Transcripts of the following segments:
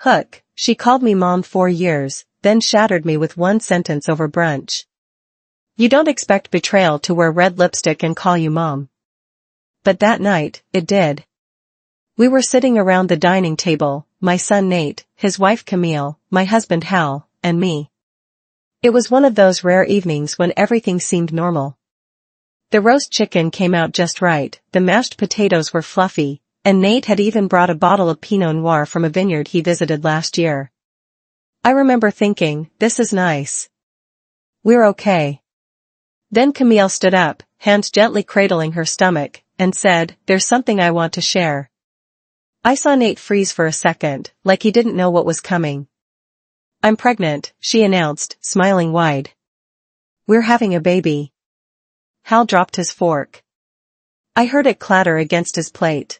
Hook, she called me mom 4 years, then shattered me with one sentence over brunch. You don't expect betrayal to wear red lipstick and call you mom. But that night, it did. We were sitting around the dining table, my son Nate, his wife Camille, my husband Hal, and me. It was one of those rare evenings when everything seemed normal. The roast chicken came out just right, the mashed potatoes were fluffy, and Nate had even brought a bottle of Pinot Noir from a vineyard he visited last year. I remember thinking, this is nice. We're okay. Then Camille stood up, hands gently cradling her stomach, and said, there's something I want to share. I saw Nate freeze for a second, like he didn't know what was coming. I'm pregnant, she announced, smiling wide. We're having a baby. Hal dropped his fork. I heard it clatter against his plate.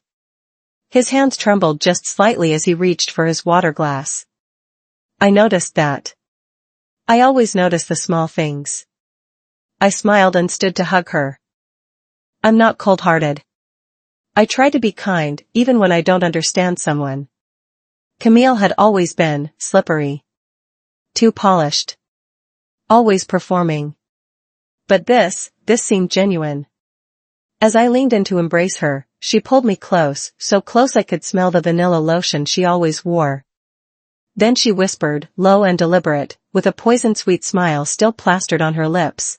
His hands trembled just slightly as he reached for his water glass. I noticed that. I always notice the small things. I smiled and stood to hug her. I'm not cold-hearted. I try to be kind, even when I don't understand someone. Camille had always been slippery. Too polished. Always performing. But this seemed genuine. As I leaned in to embrace her, she pulled me close, so close I could smell the vanilla lotion she always wore. Then she whispered, low and deliberate, with a poison-sweet smile still plastered on her lips.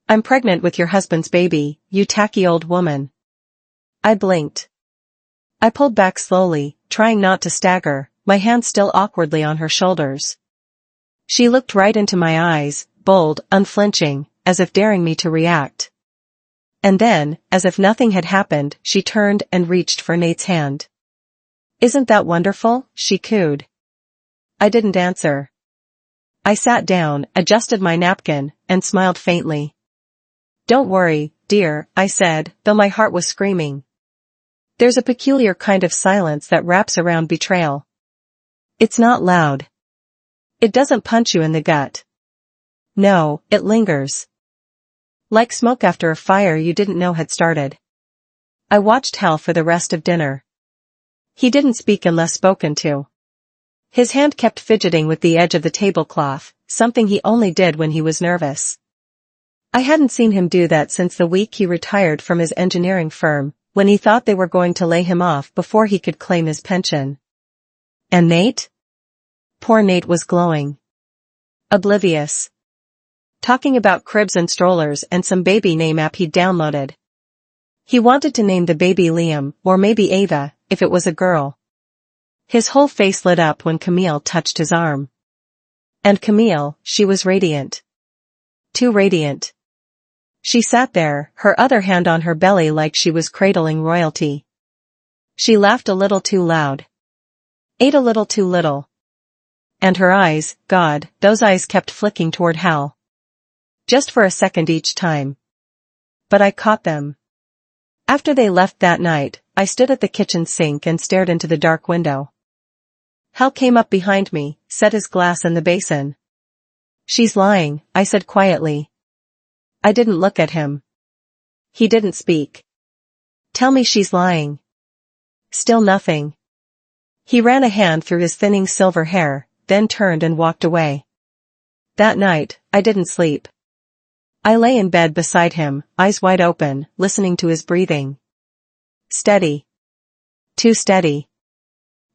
I'm pregnant with your husband's baby, you tacky old woman. I blinked. I pulled back slowly, trying not to stagger, my hand still awkwardly on her shoulders. She looked right into my eyes, bold, unflinching, as if daring me to react. And then, as if nothing had happened, she turned and reached for Nate's hand. Isn't that wonderful? She cooed. I didn't answer. I sat down, adjusted my napkin, and smiled faintly. Don't worry, dear, I said, though my heart was screaming. There's a peculiar kind of silence that wraps around betrayal. It's not loud. It doesn't punch you in the gut. No, it lingers. Like smoke after a fire you didn't know had started. I watched Hal for the rest of dinner. He didn't speak unless spoken to. His hand kept fidgeting with the edge of the tablecloth, something he only did when he was nervous. I hadn't seen him do that since the week he retired from his engineering firm, when he thought they were going to lay him off before he could claim his pension. And Nate? Poor Nate was glowing. Oblivious. Talking about cribs and strollers and some baby name app he'd downloaded. He wanted to name the baby Liam, or maybe Ava, if it was a girl. His whole face lit up when Camille touched his arm. And Camille, she was radiant. Too radiant. She sat there, her other hand on her belly like she was cradling royalty. She laughed a little too loud. Ate a little too little. And her eyes, God, those eyes kept flicking toward Hal. Just for a second each time. But I caught them. After they left that night, I stood at the kitchen sink and stared into the dark window. Hal came up behind me, set his glass in the basin. She's lying, I said quietly. I didn't look at him. He didn't speak. Tell me she's lying. Still nothing. He ran a hand through his thinning silver hair, then turned and walked away. That night, I didn't sleep. I lay in bed beside him, eyes wide open, listening to his breathing. Steady. Too steady.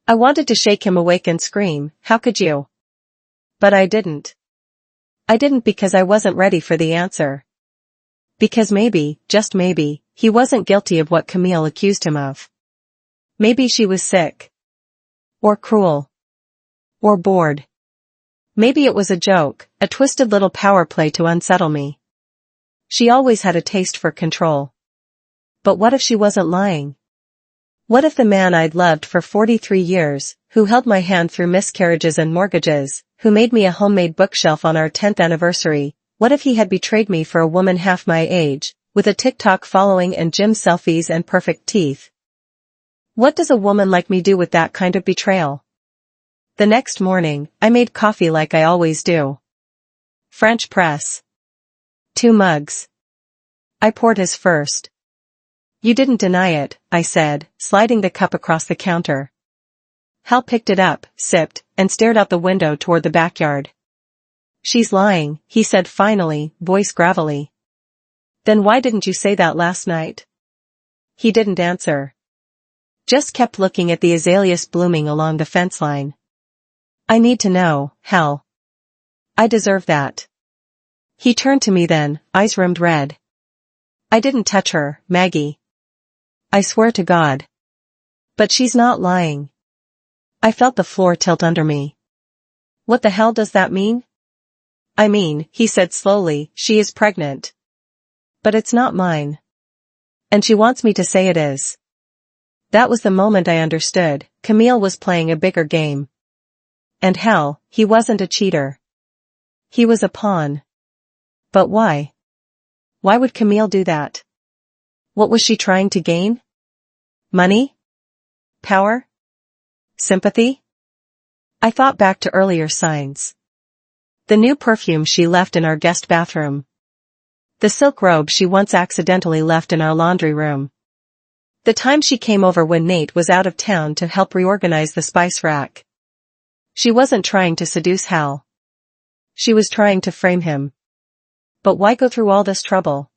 I wanted to shake him awake and scream, how could you? But I didn't. I didn't because I wasn't ready for the answer. Because maybe, just maybe, he wasn't guilty of what Camille accused him of. Maybe she was sick. Or cruel. Or bored. Maybe it was a joke, a twisted little power play to unsettle me. She always had a taste for control. But what if she wasn't lying? What if the man I'd loved for 43 years, who held my hand through miscarriages and mortgages, who made me a homemade bookshelf on our 10th anniversary, what if he had betrayed me for a woman half my age, with a TikTok following and gym selfies and perfect teeth? What does a woman like me do with that kind of betrayal? The next morning, I made coffee like I always do. French press. 2 mugs. I poured his first. You didn't deny it, I said, sliding the cup across the counter. Hal picked it up, sipped, and stared out the window toward the backyard. She's lying, he said finally, voice gravelly. Then why didn't you say that last night? He didn't answer. Just kept looking at the azaleas blooming along the fence line. I need to know, Hal. I deserve that. He turned to me then, eyes rimmed red. I didn't touch her, Maggie. I swear to God. But she's not lying. I felt the floor tilt under me. What the hell does that mean? I mean, he said slowly, she is pregnant. But it's not mine. And she wants me to say it is. That was the moment I understood, Camille was playing a bigger game. And hell, he wasn't a cheater. He was a pawn. But why? Why would Camille do that? What was she trying to gain? Money? Power? Sympathy? I thought back to earlier signs. The new perfume she left in our guest bathroom. The silk robe she once accidentally left in our laundry room. The time she came over when Nate was out of town to help reorganize the spice rack. She wasn't trying to seduce Hal. She was trying to frame him. But why go through all this trouble?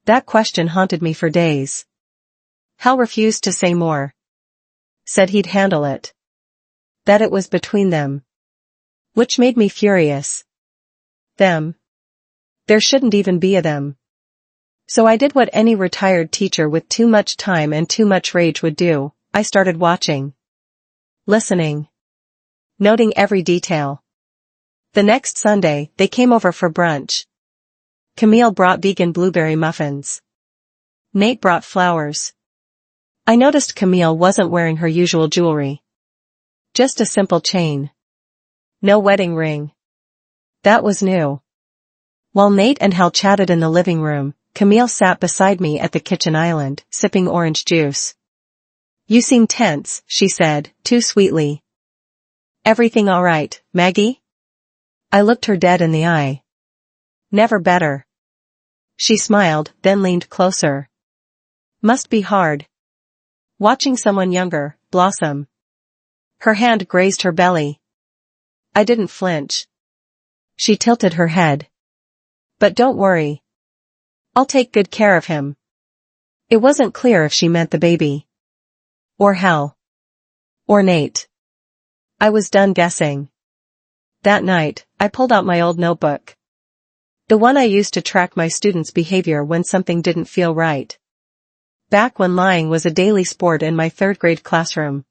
That question haunted me for days. Hal refused to say more. Said he'd handle it. That it was between them. Which made me furious. Them. There shouldn't even be a them. So I did what any retired teacher with too much time and too much rage would do, I started watching. Listening. Noting every detail. The next Sunday, they came over for brunch. Camille brought vegan blueberry muffins. Nate brought flowers. I noticed Camille wasn't wearing her usual jewelry. Just a simple chain. No wedding ring. That was new. While Nate and Hal chatted in the living room, Camille sat beside me at the kitchen island, sipping orange juice. You seem tense, she said, too sweetly. Everything all right, Maggie? I looked her dead in the eye. Never better. She smiled, then leaned closer. Must be hard. Watching someone younger blossom. Her hand grazed her belly. I didn't flinch. She tilted her head. But don't worry. I'll take good care of him. It wasn't clear if she meant the baby. Or Hal. Or Nate. I was done guessing. That night, I pulled out my old notebook. The one I used to track my students' behavior when something didn't feel right. Back when lying was a daily sport in my third-grade classroom.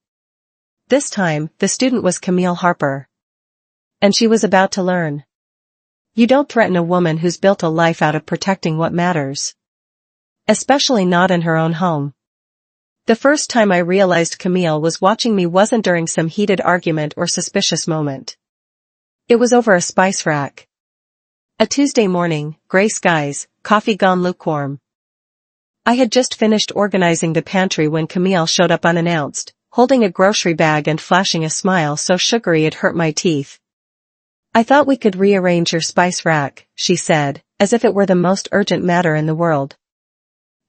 This time, the student was Camille Harper. And she was about to learn. You don't threaten a woman who's built a life out of protecting what matters. Especially not in her own home. The first time I realized Camille was watching me wasn't during some heated argument or suspicious moment. It was over a spice rack. A Tuesday morning, gray skies, coffee gone lukewarm. I had just finished organizing the pantry when Camille showed up unannounced, holding a grocery bag and flashing a smile so sugary it hurt my teeth. I thought we could rearrange your spice rack, she said, as if it were the most urgent matter in the world.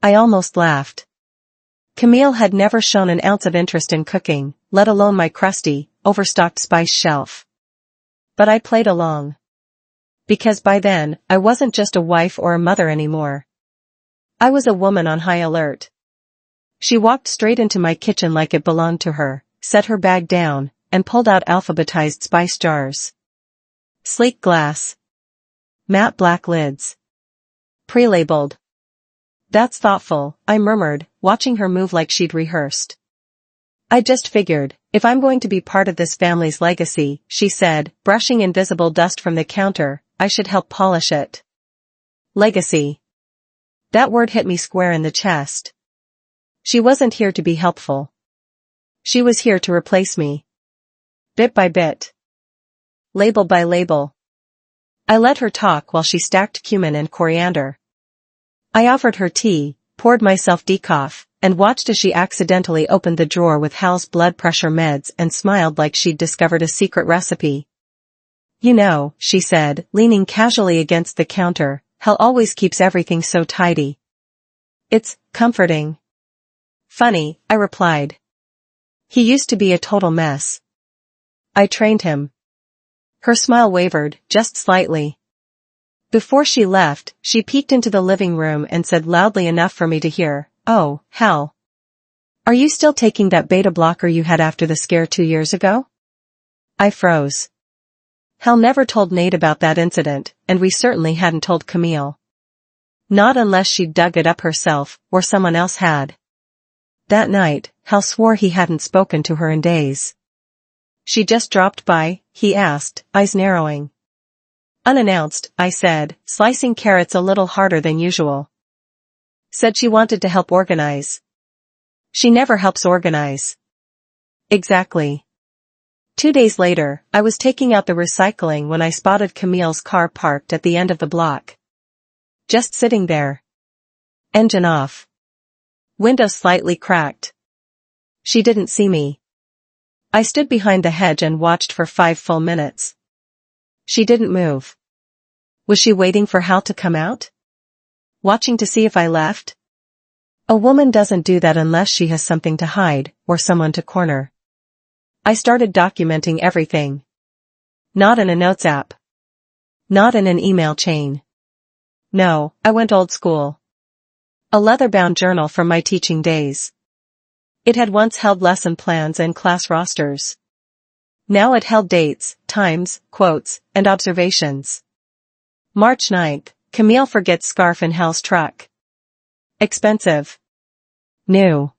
I almost laughed. Camille had never shown an ounce of interest in cooking, let alone my crusty, overstocked spice shelf. But I played along. Because by then, I wasn't just a wife or a mother anymore. I was a woman on high alert. She walked straight into my kitchen like it belonged to her, set her bag down, and pulled out alphabetized spice jars. Sleek glass. Matte black lids. Pre-labeled. That's thoughtful, I murmured, watching her move like she'd rehearsed. I just figured, if I'm going to be part of this family's legacy, she said, brushing invisible dust from the counter, I should help polish it. Legacy. That word hit me square in the chest. She wasn't here to be helpful. She was here to replace me. Bit by bit. Label by label. I let her talk while she stacked cumin and coriander. I offered her tea, poured myself decaf, and watched as she accidentally opened the drawer with Hal's blood pressure meds and smiled like she'd discovered a secret recipe. You know, she said, leaning casually against the counter, Hal always keeps everything so tidy. It's comforting. Funny, I replied. He used to be a total mess. I trained him. Her smile wavered, just slightly. Before she left, she peeked into the living room and said loudly enough for me to hear, "Oh, Hal. Are you still taking that beta blocker you had after the scare 2 years ago?" I froze. Hal never told Nate about that incident, and we certainly hadn't told Camille. Not unless she'd dug it up herself, or someone else had. That night, Hal swore he hadn't spoken to her in days. "She just dropped by?" he asked, eyes narrowing. "Unannounced," I said, slicing carrots a little harder than usual. "Said she wanted to help organize." "She never helps organize." "Exactly." 2 days later, I was taking out the recycling when I spotted Camille's car parked at the end of the block. Just sitting there. Engine off. Window slightly cracked. She didn't see me. I stood behind the hedge and watched for 5 full minutes. She didn't move. Was she waiting for Hal to come out? Watching to see if I left? A woman doesn't do that unless she has something to hide, or someone to corner. I started documenting everything. Not in a notes app. Not in an email chain. No, I went old school. A leather-bound journal from my teaching days. It had once held lesson plans and class rosters. Now it held dates, times, quotes, and observations. March 9th, Camille forgets scarf in Hal's truck. Expensive. New.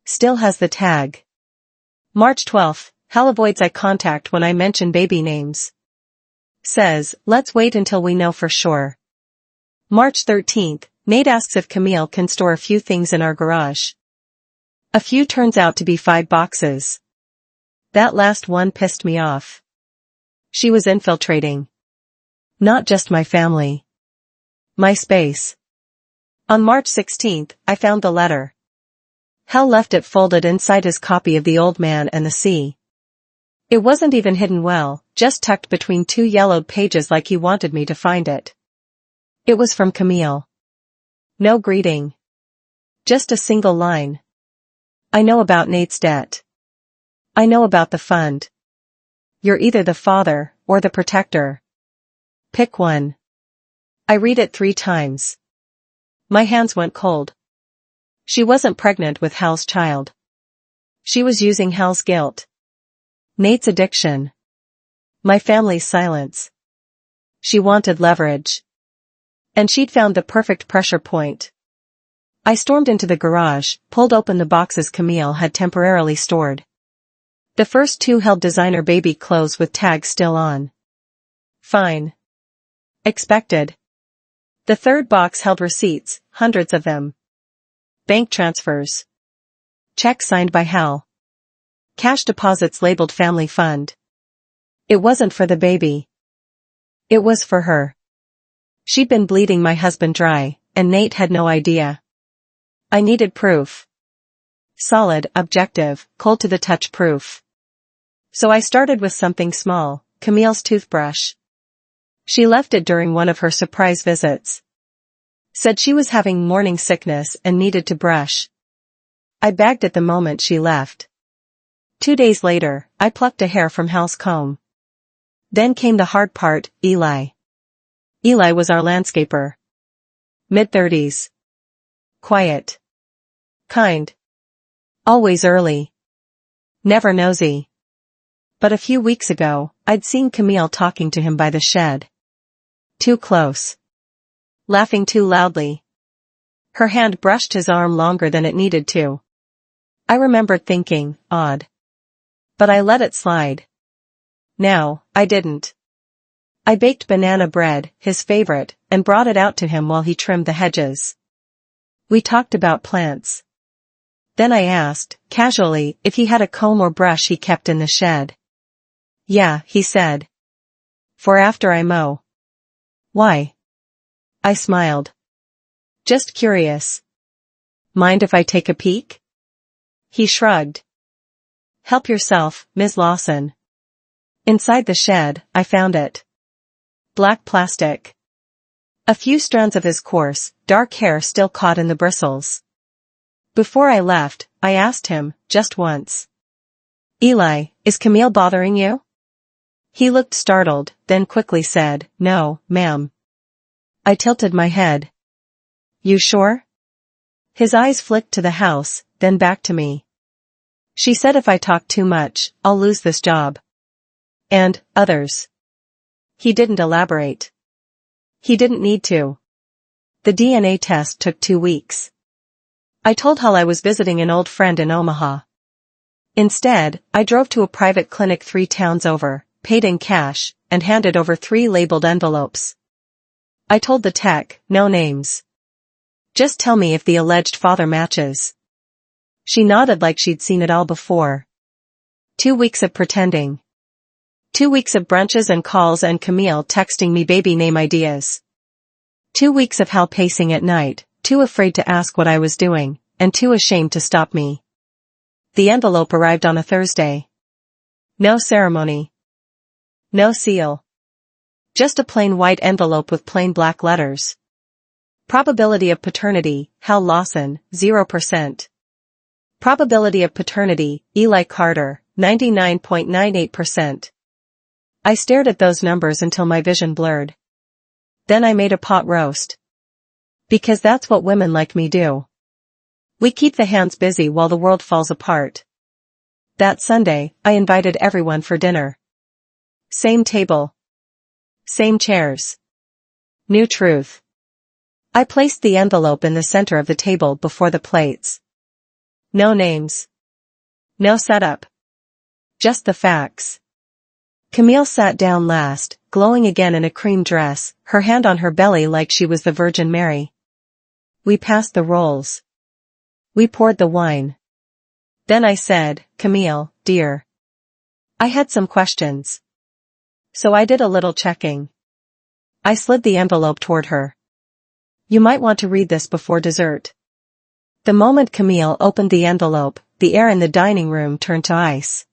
Still has the tag. March 12th, Hal avoids eye contact when I mention baby names. Says, "Let's wait until we know for sure." March 13th, Nate asks if Camille can store a few things in our garage. A few turns out to be 5 boxes. That last one pissed me off. She was infiltrating. Not just my family. My space. On March 16th, I found the letter. Hal left it folded inside his copy of The Old Man and the Sea. It wasn't even hidden well, just tucked between 2 yellowed pages like he wanted me to find it. It was from Camille. No greeting. Just a single line. "I know about Nate's debt. I know about the fund. You're either the father, or the protector. Pick one." I read it 3 times. My hands went cold. She wasn't pregnant with Hal's child. She was using Hal's guilt. Nate's addiction. My family's silence. She wanted leverage. And she'd found the perfect pressure point. I stormed into the garage, pulled open the boxes Camille had temporarily stored. The first 2 held designer baby clothes with tags still on. Fine. Expected. The 3rd box held receipts, hundreds of them. Bank transfers. Checks signed by Hal. Cash deposits labeled family fund. It wasn't for the baby. It was for her. She'd been bleeding my husband dry, and Nate had no idea. I needed proof. Solid, objective, cold to the touch proof. So I started with something small, Camille's toothbrush. She left it during one of her surprise visits. Said she was having morning sickness and needed to brush. I bagged it the moment she left. 2 days later, I plucked a hair from Hal's comb. Then came the hard part, Eli. Eli was our landscaper. Mid-30s. Quiet. Kind. Always early. Never nosy. But a few weeks ago, I'd seen Camille talking to him by the shed. Too close. Laughing too loudly. Her hand brushed his arm longer than it needed to. I remembered thinking, odd. But I let it slide. Now, I didn't. I baked banana bread, his favorite, and brought it out to him while he trimmed the hedges. We talked about plants. Then I asked, casually, if he had a comb or brush he kept in the shed. "Yeah," he said. "For after I mow." "Why?" I smiled. "Just curious." "Mind if I take a peek?" He shrugged. "Help yourself, Ms. Lawson." Inside the shed, I found it. Black plastic. A few strands of his coarse, dark hair still caught in the bristles. Before I left, I asked him, just once. Eli, is Camille bothering you? He looked startled, then quickly said, No, ma'am. I tilted my head. You sure? His eyes flicked to the house, then back to me. She said if I talk too much, I'll lose this job. And others. He didn't elaborate. He didn't need to. The DNA test took 2 weeks. I told Hal I was visiting an old friend in Omaha. Instead, I drove to a private clinic 3 towns over, paid in cash, and handed over 3 labeled envelopes. I told the tech, no names. Just tell me if the alleged father matches. She nodded like she'd seen it all before. 2 weeks of pretending. 2 weeks of brunches and calls and Camille texting me baby name ideas. 2 weeks of Hal pacing at night, too afraid to ask what I was doing, and too ashamed to stop me. The envelope arrived on a Thursday. No ceremony. No seal. Just a plain white envelope with plain black letters. Probability of paternity, Hal Lawson, 0%. Probability of paternity, Eli Carter, 99.98%. I stared at those numbers until my vision blurred. Then I made a pot roast. Because that's what women like me do. We keep the hands busy while the world falls apart. That Sunday, I invited everyone for dinner. Same table. Same chairs. New truth. I placed the envelope in the center of the table before the plates. No names. No setup. Just the facts. Camille sat down last, glowing again in a cream dress, her hand on her belly like she was the Virgin Mary. We passed the rolls. We poured the wine. Then I said, Camille, dear. I had some questions. So I did a little checking. I slid the envelope toward her. You might want to read this before dessert. The moment Camille opened the envelope, the air in the dining room turned to ice.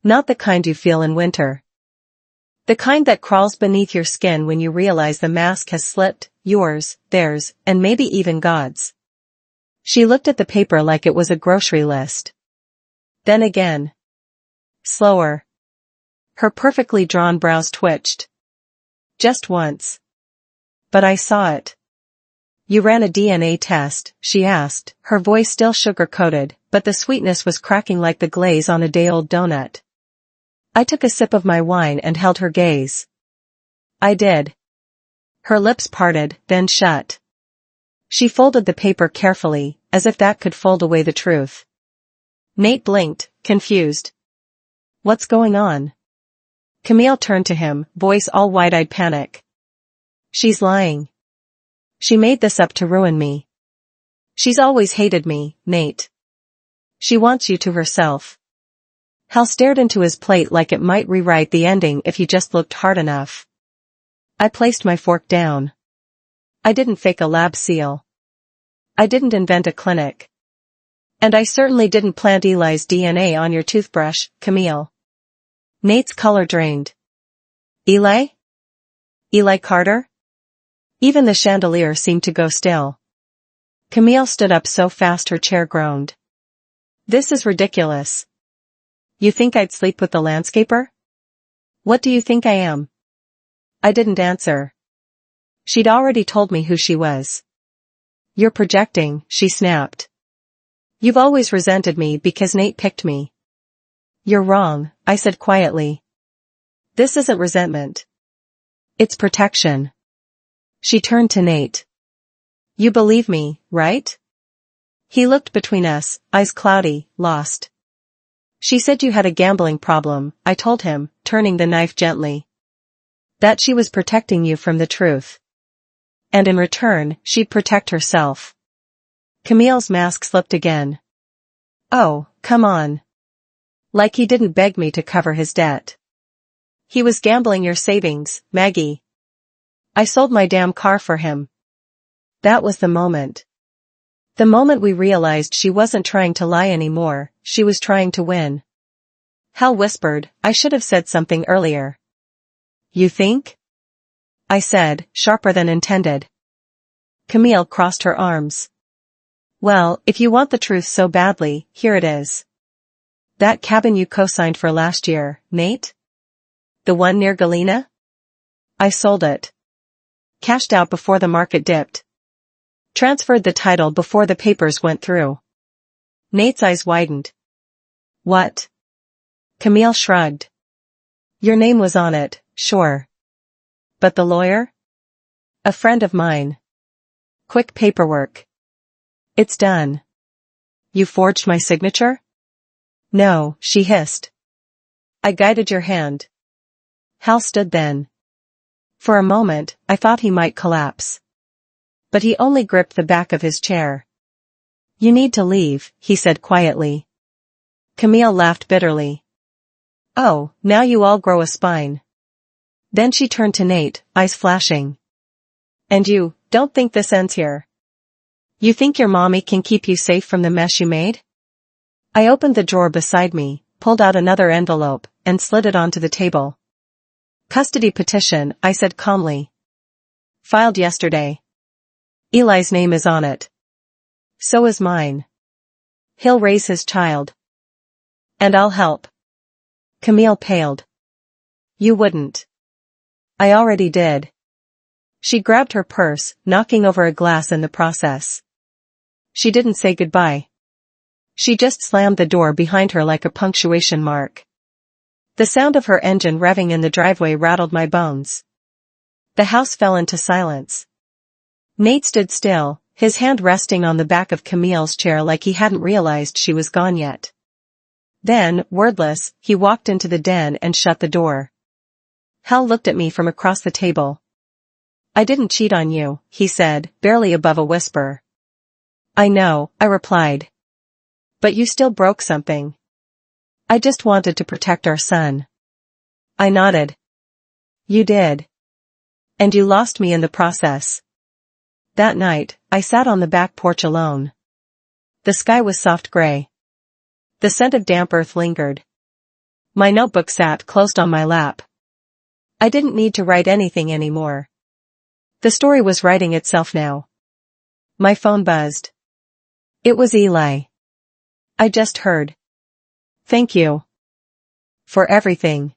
Not the kind you feel in winter. The kind that crawls beneath your skin when you realize the mask has slipped, yours, theirs, and maybe even God's. She looked at the paper like it was a grocery list. Then again. Slower. Her perfectly drawn brows twitched. Just once. But I saw it. You ran a DNA test, she asked, her voice still sugar-coated, but the sweetness was cracking like the glaze on a day-old donut. I took a sip of my wine and held her gaze. I did. Her lips parted, then shut. She folded the paper carefully, as if that could fold away the truth. Nate blinked, confused. What's going on? Camille turned to him, voice all wide-eyed panic. She's lying. She made this up to ruin me. She's always hated me, Nate. She wants you to herself. Hal stared into his plate like it might rewrite the ending if he just looked hard enough. I placed my fork down. I didn't fake a lab seal. I didn't invent a clinic. And I certainly didn't plant Eli's DNA on your toothbrush, Camille. Nate's color drained. Eli? Eli Carter? Even the chandelier seemed to go still. Camille stood up so fast her chair groaned. This is ridiculous. You think I'd sleep with the landscaper? What do you think I am? I didn't answer. She'd already told me who she was. You're projecting, she snapped. You've always resented me because Nate picked me. You're wrong, I said quietly. This isn't resentment. It's protection. She turned to Nate. You believe me, right? He looked between us, eyes cloudy, lost. She said you had a gambling problem, I told him, turning the knife gently. That she was protecting you from the truth. And in return, she'd protect herself. Camille's mask slipped again. Oh, come on. Like he didn't beg me to cover his debt. He was gambling your savings, Maggie. I sold my damn car for him. That was the moment. The moment we realized she wasn't trying to lie anymore, she was trying to win. Hal whispered, I should have said something earlier. You think? I said, sharper than intended. Camille crossed her arms. Well, if you want the truth so badly, here it is. That cabin you co-signed for last year, Nate? The one near Galena? I sold it. Cashed out before the market dipped. Transferred the title before the papers went through. Nate's eyes widened. What? Camille shrugged. Your name was on it, sure. But the lawyer? A friend of mine. Quick paperwork. It's done. You forged my signature? No, she hissed. I guided your hand. Hal stood then. For a moment, I thought he might collapse. But he only gripped the back of his chair. You need to leave, he said quietly. Camille laughed bitterly. Oh, now you all grow a spine. Then she turned to Nate, eyes flashing. And you, don't think this ends here. You think your mommy can keep you safe from the mess you made? I opened the drawer beside me, pulled out another envelope, and slid it onto the table. Custody petition, I said calmly. Filed yesterday. Eli's name is on it. So is mine. He'll raise his child. And I'll help. Camille paled. You wouldn't. I already did. She grabbed her purse, knocking over a glass in the process. She didn't say goodbye. She just slammed the door behind her like a punctuation mark. The sound of her engine revving in the driveway rattled my bones. The house fell into silence. Nate stood still, his hand resting on the back of Camille's chair like he hadn't realized she was gone yet. Then, wordless, he walked into the den and shut the door. Hal looked at me from across the table. I didn't cheat on you, he said, barely above a whisper. I know, I replied. But you still broke something. I just wanted to protect our son. I nodded. You did. And you lost me in the process. That night, I sat on the back porch alone. The sky was soft gray. The scent of damp earth lingered. My notebook sat closed on my lap. I didn't need to write anything anymore. The story was writing itself now. My phone buzzed. It was Eli. I just heard. Thank you. For everything.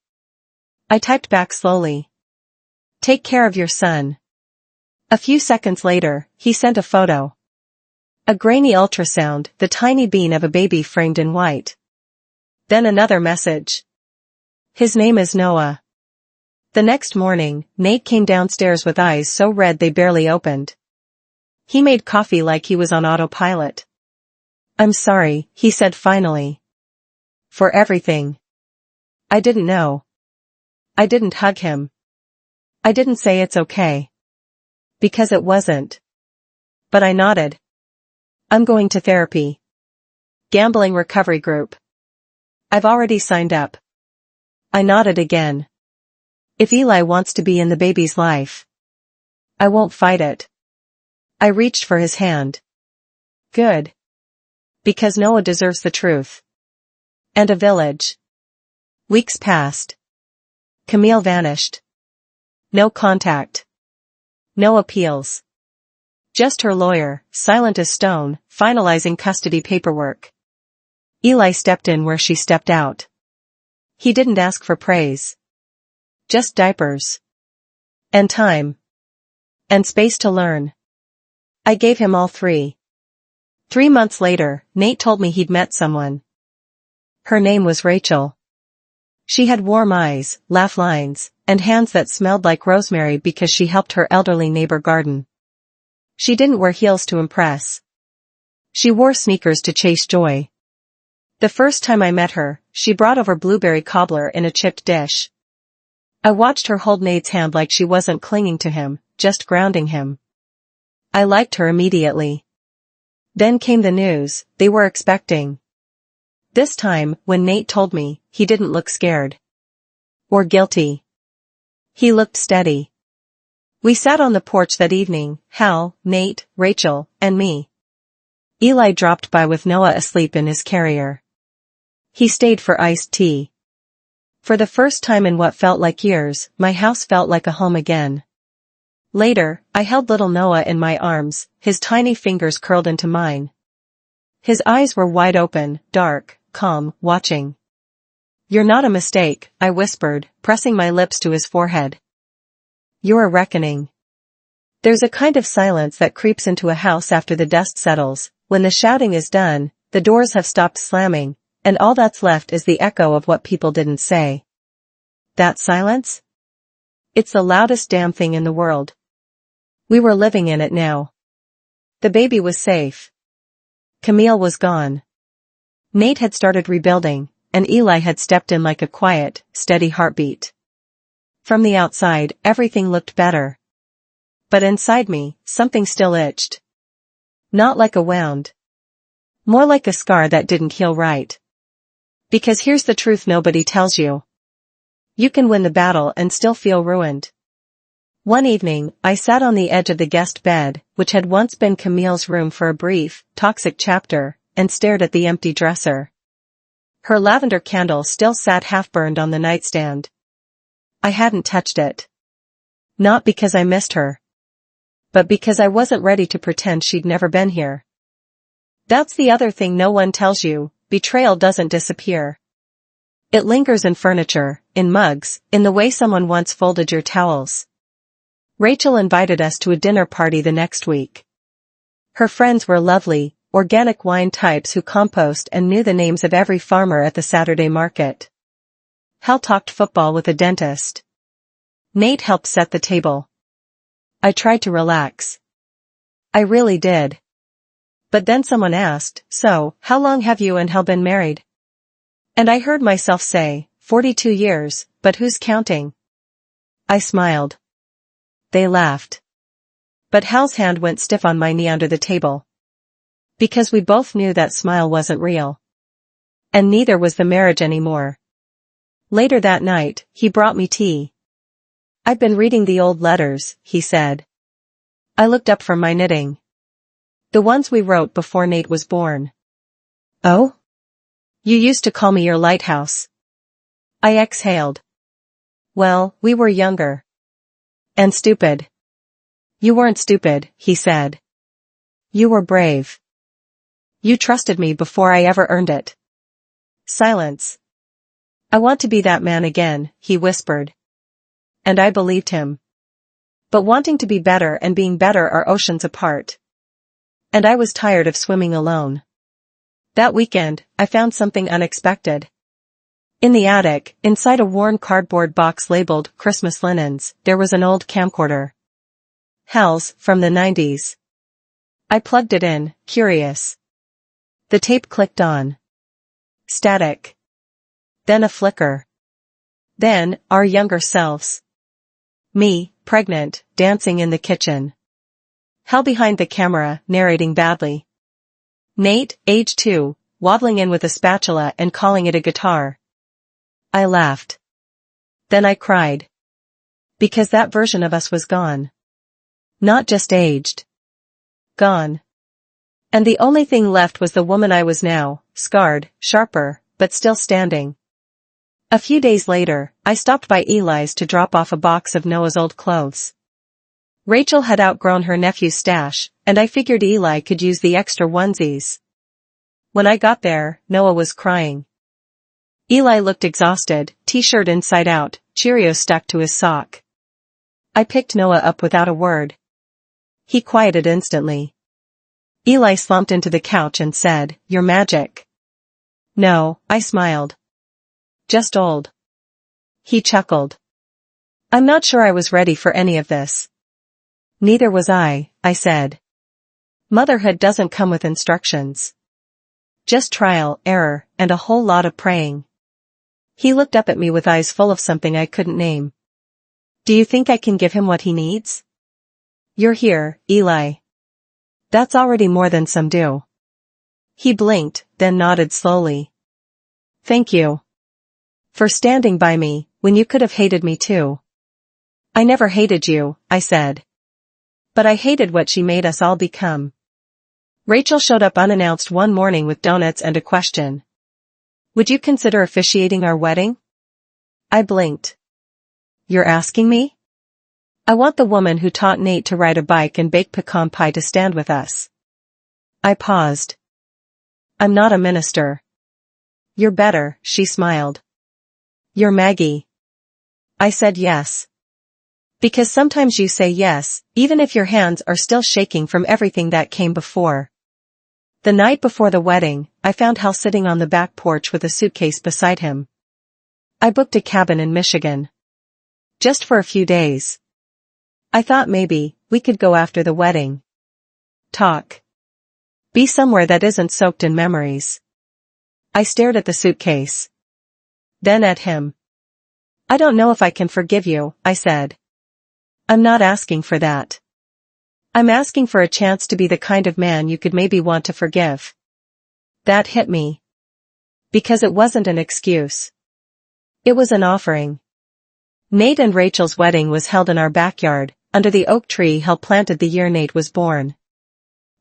I typed back slowly. Take care of your son. A few seconds later, he sent a photo. A grainy ultrasound, the tiny bean of a baby framed in white. Then another message. His name is Noah. The next morning, Nate came downstairs with eyes so red they barely opened. He made coffee like he was on autopilot. I'm sorry, he said finally. For everything. I didn't know. I didn't hug him. I didn't say it's okay. Because it wasn't. But I nodded. I'm going to therapy. Gambling recovery group. I've already signed up. I nodded again. If Eli wants to be in the baby's life, I won't fight it. I reached for his hand. Good. Because Noah deserves the truth. And a village. Weeks passed. Camille vanished. No contact. No appeals. Just her lawyer, silent as stone, finalizing custody paperwork. Eli stepped in where she stepped out. He didn't ask for praise. Just diapers. And time. And space to learn. I gave him all three. 3 months later, Nate told me he'd met someone. Her name was Rachel. She had warm eyes, laugh lines, and hands that smelled like rosemary because she helped her elderly neighbor garden. She didn't wear heels to impress. She wore sneakers to chase joy. The first time I met her, she brought over blueberry cobbler in a chipped dish. I watched her hold Nate's hand like she wasn't clinging to him, just grounding him. I liked her immediately. Then came the news they were expecting. This time, when Nate told me, he didn't look scared. Or guilty. He looked steady. We sat on the porch that evening, Hal, Nate, Rachel, and me. Eli dropped by with Noah asleep in his carrier. He stayed for iced tea. For the first time in what felt like years, my house felt like a home again. Later, I held little Noah in my arms, his tiny fingers curled into mine. His eyes were wide open, dark, calm, watching. "You're not a mistake," I whispered, pressing my lips to his forehead. "You're a reckoning." There's a kind of silence that creeps into a house after the dust settles. When the shouting is done, the doors have stopped slamming, and all that's left is the echo of what people didn't say. That silence? It's the loudest damn thing in the world. We were living in it now. The baby was safe. Camille was gone. Nate had started rebuilding, and Eli had stepped in like a quiet, steady heartbeat. From the outside, everything looked better. But inside me, something still itched. Not like a wound. More like a scar that didn't heal right. Because here's the truth nobody tells you. You can win the battle and still feel ruined. One evening, I sat on the edge of the guest bed, which had once been Camille's room for a brief, toxic chapter, and stared at the empty dresser. Her lavender candle still sat half-burned on the nightstand. I hadn't touched it. Not because I missed her. But because I wasn't ready to pretend she'd never been here. That's the other thing no one tells you, betrayal doesn't disappear. It lingers in furniture, in mugs, in the way someone once folded your towels. Rachel invited us to a dinner party the next week. Her friends were lovely, organic wine types who compost and knew the names of every farmer at the Saturday market. Hal talked football with a dentist. Nate helped set the table. I tried to relax. I really did. But then someone asked, "So, how long have you and Hal been married?" And I heard myself say, 42 years, but who's counting? I smiled. They laughed. But Hal's hand went stiff on my knee under the table. Because we both knew that smile wasn't real. And neither was the marriage anymore. Later that night, he brought me tea. "I've been reading the old letters," he said. I looked up from my knitting. The ones we wrote before Nate was born. "Oh? You used to call me your lighthouse." I exhaled. "Well, we were younger. And stupid." "You weren't stupid," he said. "You were brave. You trusted me before I ever earned it." Silence. "I want to be that man again," he whispered. And I believed him. But wanting to be better and being better are oceans apart. And I was tired of swimming alone. That weekend, I found something unexpected. In the attic, inside a worn cardboard box labeled Christmas linens, there was an old camcorder. Hal's, from the 90s. I plugged it in, curious. The tape clicked on. Static. Then a flicker. Then, our younger selves. Me, pregnant, dancing in the kitchen. Hal behind the camera, narrating badly. Nate, age 2, waddling in with a spatula and calling it a guitar. I laughed. Then I cried. Because that version of us was gone. Not just aged. Gone. And the only thing left was the woman I was now, scarred, sharper, but still standing. A few days later, I stopped by Eli's to drop off a box of Noah's old clothes. Rachel had outgrown her nephew's stash, and I figured Eli could use the extra onesies. When I got there, Noah was crying. Eli looked exhausted, t-shirt inside out, Cheerios stuck to his sock. I picked Noah up without a word. He quieted instantly. Eli slumped into the couch and said, "You're magic." "No," I smiled. "Just old." He chuckled. "I'm not sure I was ready for any of this." "Neither was I said. "Motherhood doesn't come with instructions. Just trial, error, and a whole lot of praying." He looked up at me with eyes full of something I couldn't name. "Do you think I can give him what he needs?" "You're here, Eli. That's already more than some do." He blinked, then nodded slowly. "Thank you. For standing by me, when you could have hated me too." "I never hated you," I said. "But I hated what she made us all become." Rachel showed up unannounced one morning with donuts and a question. "Would you consider officiating our wedding?" I blinked. "You're asking me?" "I want the woman who taught Nate to ride a bike and bake pecan pie to stand with us." I paused. "I'm not a minister." You're better, she smiled. You're Maggie. I said yes. Because sometimes you say yes, even if your hands are still shaking from everything that came before. The night before the wedding, I found Hal sitting on the back porch with a suitcase beside him. I booked a cabin in Michigan. Just for a few days. I thought maybe we could go after the wedding. Talk. Be somewhere that isn't soaked in memories. I stared at the suitcase. Then at him. I don't know if I can forgive you, I said. I'm not asking for that. I'm asking for a chance to be the kind of man you could maybe want to forgive. That hit me. Because it wasn't an excuse. It was an offering. Nate and Rachel's wedding was held in our backyard, under the oak tree Hal planted the year Nate was born.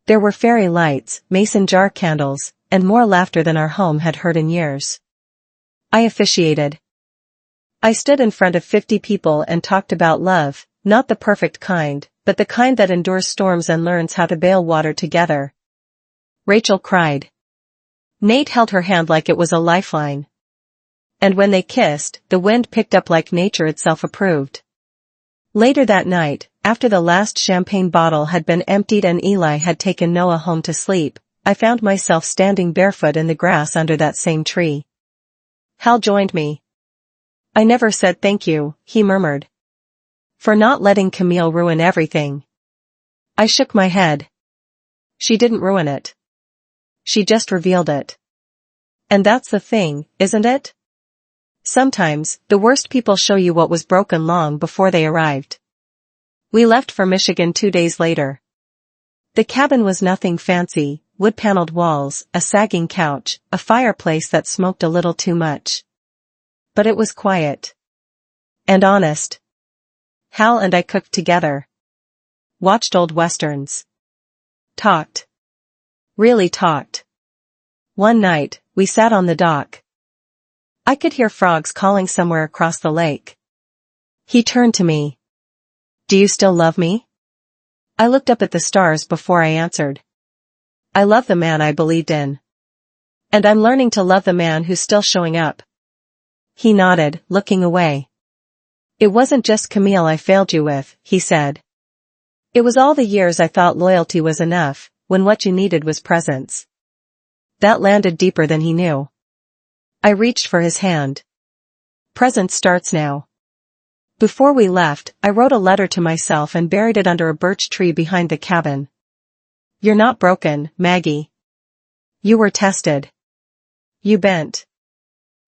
There were fairy lights, mason jar candles, and more laughter than our home had heard in years. I officiated. I stood in front of 50 people and talked about love, not the perfect kind, but the kind that endures storms and learns how to bail water together. Rachel cried. Nate held her hand like it was a lifeline. And when they kissed, the wind picked up like nature itself approved. Later that night, after the last champagne bottle had been emptied and Eli had taken Noah home to sleep, I found myself standing barefoot in the grass under that same tree. Hal joined me. I never said thank you, he murmured. For not letting Camille ruin everything. I shook my head. She didn't ruin it. She just revealed it. And that's the thing, isn't it? Sometimes, the worst people show you what was broken long before they arrived. We left for Michigan 2 days later. The cabin was nothing fancy, wood-paneled walls, a sagging couch, a fireplace that smoked a little too much. But it was quiet. And honest. Hal and I cooked together. Watched old westerns. Talked. Really talked. One night, we sat on the dock. I could hear frogs calling somewhere across the lake. He turned to me. Do you still love me? I looked up at the stars before I answered. I love the man I believed in. And I'm learning to love the man who's still showing up. He nodded, looking away. It wasn't just Camille I failed you with, he said. It was all the years I thought loyalty was enough, when what you needed was presence. That landed deeper than he knew. I reached for his hand. Presence starts now. Before we left, I wrote a letter to myself and buried it under a birch tree behind the cabin. You're not broken, Maggie. You were tested. You bent.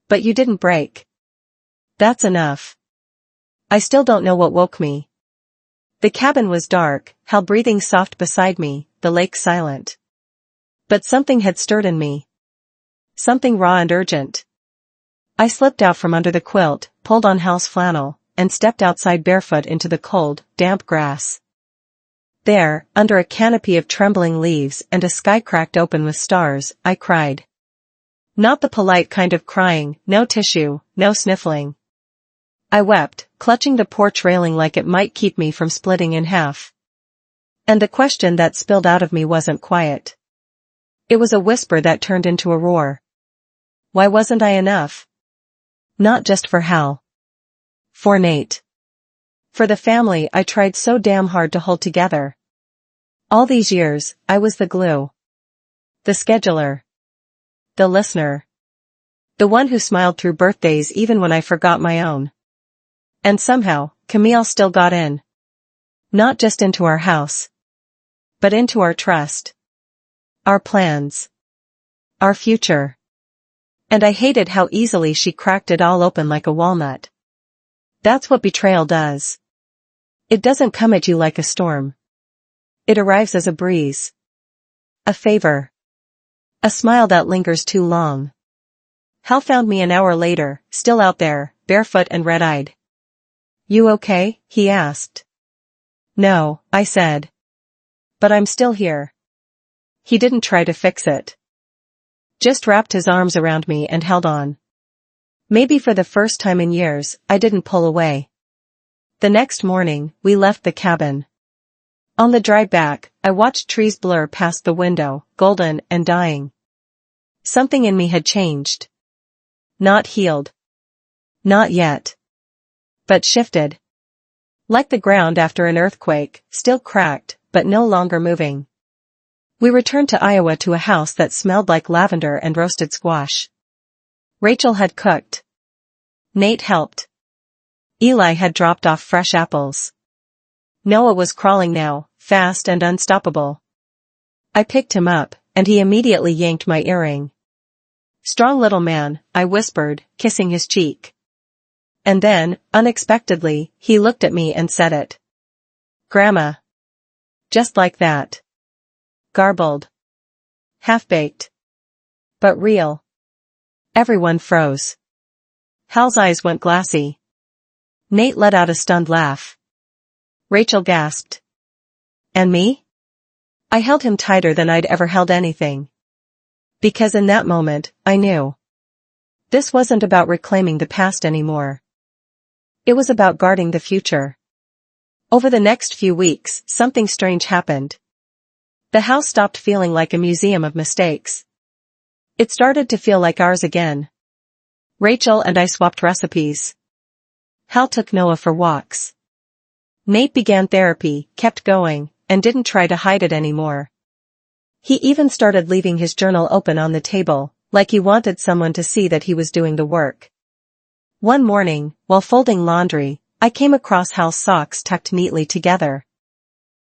But you didn't break. That's enough. I still don't know what woke me. The cabin was dark, Hal breathing soft beside me, the lake silent. But something had stirred in me. Something raw and urgent. I slipped out from under the quilt, pulled on Hal's flannel, and stepped outside barefoot into the cold, damp grass. There, under a canopy of trembling leaves and a sky cracked open with stars, I cried. Not the polite kind of crying, no tissue, no sniffling. I wept, clutching the porch railing like it might keep me from splitting in half. And the question that spilled out of me wasn't quiet. It was a whisper that turned into a roar. Why wasn't I enough? Not just for Hal. For Nate. For the family I tried so damn hard to hold together. All these years, I was the glue. The scheduler. The listener. The one who smiled through birthdays even when I forgot my own. And somehow, Camille still got in. Not just into our house. But into our trust. Our plans. Our future. And I hated how easily she cracked it all open like a walnut. That's what betrayal does. It doesn't come at you like a storm. It arrives as a breeze. A favor. A smile that lingers too long. Hal found me an hour later, still out there, barefoot and red-eyed. You okay? He asked. No, I said. But I'm still here. He didn't try to fix it. Just wrapped his arms around me and held on. Maybe for the first time in years, I didn't pull away. The next morning, we left the cabin. On the drive back, I watched trees blur past the window, golden and dying. Something in me had changed. Not healed. Not yet. But shifted. Like the ground after an earthquake, still cracked, but no longer moving. We returned to Iowa to a house that smelled like lavender and roasted squash. Rachel had cooked. Nate helped. Eli had dropped off fresh apples. Noah was crawling now, fast and unstoppable. I picked him up, and he immediately yanked my earring. "Strong little man," I whispered, kissing his cheek. And then, unexpectedly, he looked at me and said it. "Grandma." Just like that. Garbled. Half-baked. But real. Everyone froze. Hal's eyes went glassy. Nate let out a stunned laugh. Rachel gasped. And me? I held him tighter than I'd ever held anything. Because in that moment, I knew. This wasn't about reclaiming the past anymore. It was about guarding the future. Over the next few weeks, something strange happened. The house stopped feeling like a museum of mistakes. It started to feel like ours again. Rachel and I swapped recipes. Hal took Noah for walks. Nate began therapy, kept going, and didn't try to hide it anymore. He even started leaving his journal open on the table, like he wanted someone to see that he was doing the work. One morning, while folding laundry, I came across Hal's socks tucked neatly together.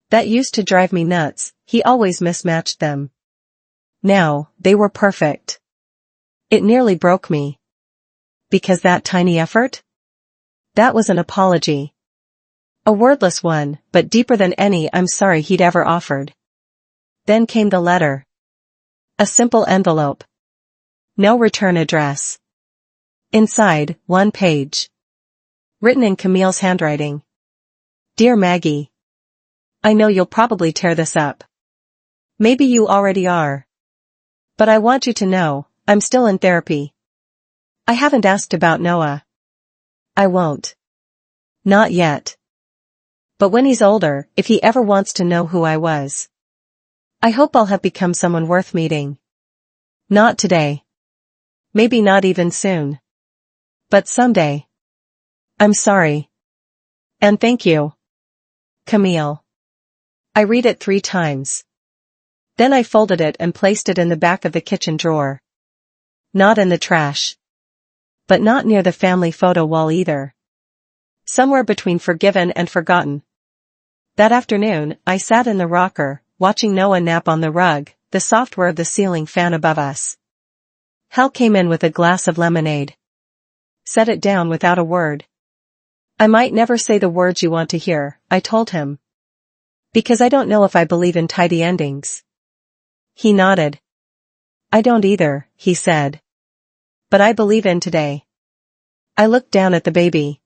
That used to drive me nuts, he always mismatched them. Now, they were perfect. It nearly broke me. Because that tiny effort? That was an apology. A wordless one, but deeper than any "I'm sorry" he'd ever offered. Then came the letter. A simple envelope. No return address. Inside, one page. Written in Camille's handwriting. Dear Maggie. I know you'll probably tear this up. Maybe you already are. But I want you to know, I'm still in therapy. I haven't asked about Noah. I won't. Not yet. But when he's older, if he ever wants to know who I was. I hope I'll have become someone worth meeting. Not today. Maybe not even soon. But someday. I'm sorry. And thank you. Camille. I read it 3 times. Then I folded it and placed it in the back of the kitchen drawer. Not in the trash. But not near the family photo wall either. Somewhere between forgiven and forgotten. That afternoon, I sat in the rocker, watching Noah nap on the rug, the soft whir of the ceiling fan above us. Hal came in with a glass of lemonade. Set it down without a word. I might never say the words you want to hear, I told him. Because I don't know if I believe in tidy endings. He nodded. I don't either, he said. But I believe in today. I looked down at the baby.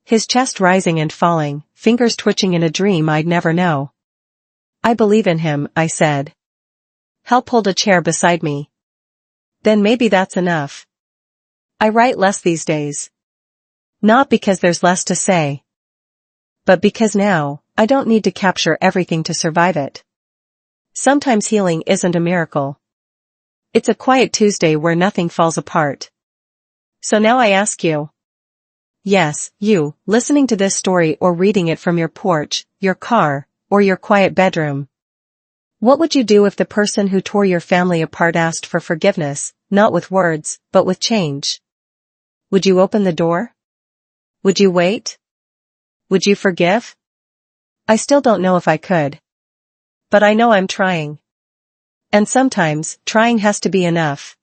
His chest rising and falling, fingers twitching in a dream I'd never know. I believe in him, I said. Hal pulled a chair beside me. Then maybe that's enough. I write less these days. Not because there's less to say. But because now, I don't need to capture everything to survive it. Sometimes healing isn't a miracle. It's a quiet Tuesday where nothing falls apart. So now I ask you. Yes, you, listening to this story or reading it from your porch, your car, or your quiet bedroom. What would you do if the person who tore your family apart asked for forgiveness, not with words, but with change? Would you open the door? Would you wait? Would you forgive? I still don't know if I could. But I know I'm trying. And sometimes, trying has to be enough.